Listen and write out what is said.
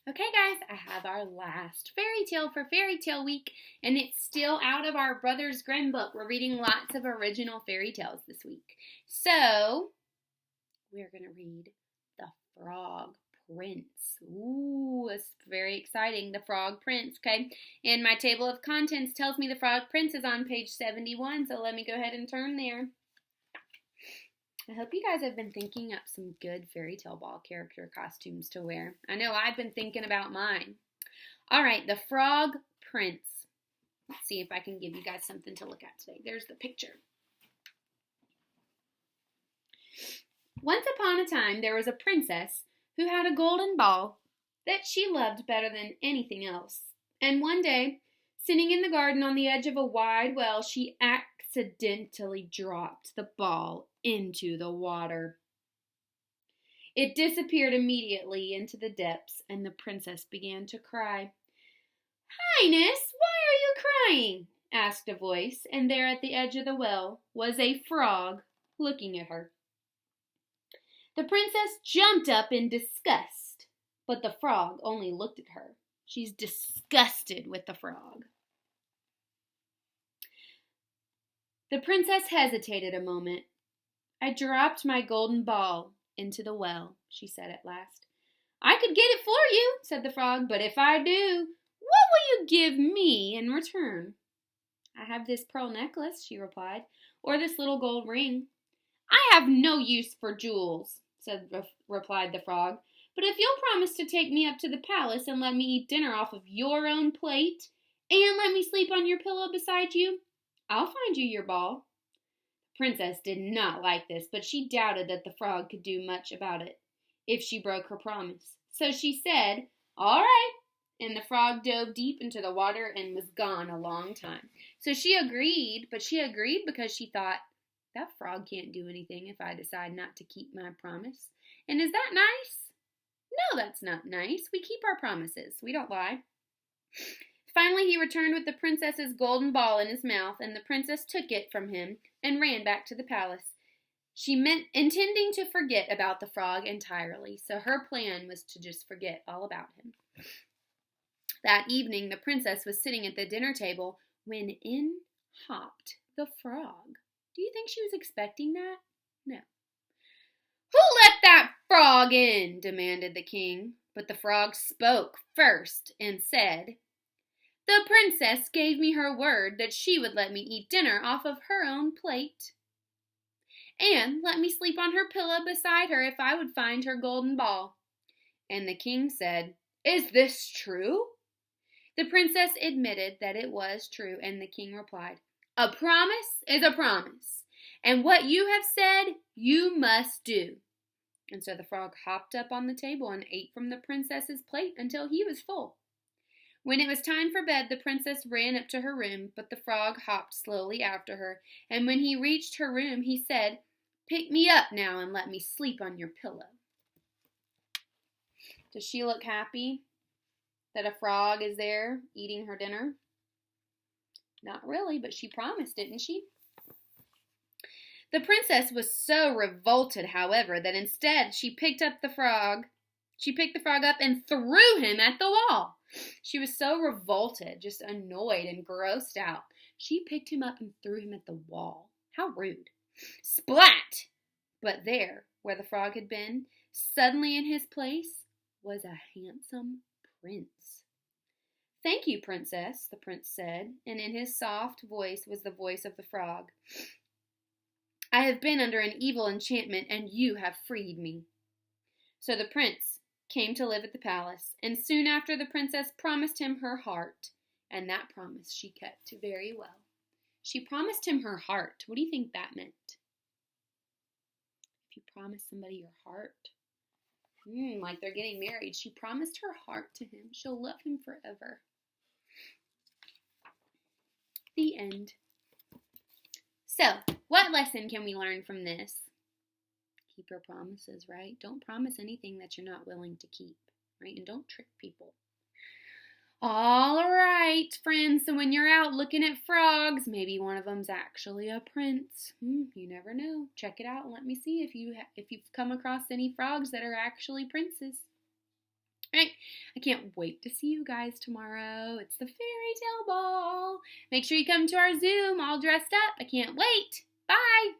Okay, guys, I have our last fairy tale for Fairy Tale Week, and it's still out of our Brothers Grimm book. We're reading lots of original fairy tales this week. So, we're going to read The Frog Prince. Ooh, it's very exciting. The Frog Prince, okay? And my table of contents tells me The Frog Prince is on page 71, so let me go ahead and turn there. I hope you guys have been thinking up some good fairy tale ball character costumes to wear. I know I've been thinking about mine. All right, the Frog Prince. Let's see if I can give you guys something to look at today. There's the picture. Once upon a time, there was a princess who had a golden ball that she loved better than anything else. And one day, sitting in the garden on the edge of a wide well, she accidentally dropped the ball into the water. It disappeared immediately into the depths, and the princess began to cry. "Highness, why are you crying?" asked a voice, and there at the edge of the well was a frog looking at her. The princess jumped up in disgust, but the frog only looked at her. She's disgusted with the frog. The princess hesitated a moment. "I dropped my golden ball into the well," she said at last. "I could get it for you," said the frog, "but if I do, what will you give me in return?" "I have this pearl necklace," she replied, "or this little gold ring." "I have no use for jewels," replied the frog, "but if you'll promise to take me up to the palace and let me eat dinner off of your own plate, and let me sleep on your pillow beside you, I'll find you your ball." The princess did not like this, but she doubted that the frog could do much about it if she broke her promise. So she said, "All right," and the frog dove deep into the water and was gone a long time. So she agreed, but she agreed because she thought, that frog can't do anything if I decide not to keep my promise. And is that nice? No, that's not nice. We keep our promises. We don't lie. Finally, he returned with the princess's golden ball in his mouth, and the princess took it from him and ran back to the palace. She meant intending to forget about the frog entirely, so her plan was to just forget all about him. That evening, the princess was sitting at the dinner table when in hopped the frog. Do you think she was expecting that? No. "Who let that frog in?" demanded the king. But the frog spoke first and said, "The princess gave me her word that she would let me eat dinner off of her own plate, and let me sleep on her pillow beside her if I would find her golden ball." And the king said, "Is this true?" The princess admitted that it was true, and the king replied, "A promise is a promise, and what you have said, you must do." And so the frog hopped up on the table and ate from the princess's plate until he was full. When it was time for bed, the princess ran up to her room, but the frog hopped slowly after her, and when he reached her room, he said, "Pick me up now and let me sleep on your pillow." Does she look happy that a frog is there eating her dinner? Not really, but she promised, didn't she? The princess was so revolted, however, that instead she picked the frog up and threw him at the wall. She was so revolted, just annoyed and grossed out. She picked him up and threw him at the wall. How rude. Splat! But there, where the frog had been, suddenly in his place was a handsome prince. "Thank you, princess," the prince said, and in his soft voice was the voice of the frog. "I have been under an evil enchantment, and you have freed me." So the prince came to live at the palace, and soon after the princess promised him her heart, and that promise she kept very well. She promised him her heart. What do you think that meant? If you promise somebody your heart, like they're getting married, she promised her heart to him. She'll love him forever. The end. So, what lesson can we learn from this? Keep your promises, right? Don't promise anything that you're not willing to keep, right? And don't trick people. All right, friends, so when you're out looking at frogs, maybe one of them's actually a prince. You never know. Check it out and let me see if you've come across any frogs that are actually princes. Right? I can't wait to see you guys tomorrow. It's the fairy tale ball. Make sure you come to our Zoom all dressed up. I can't wait. Bye.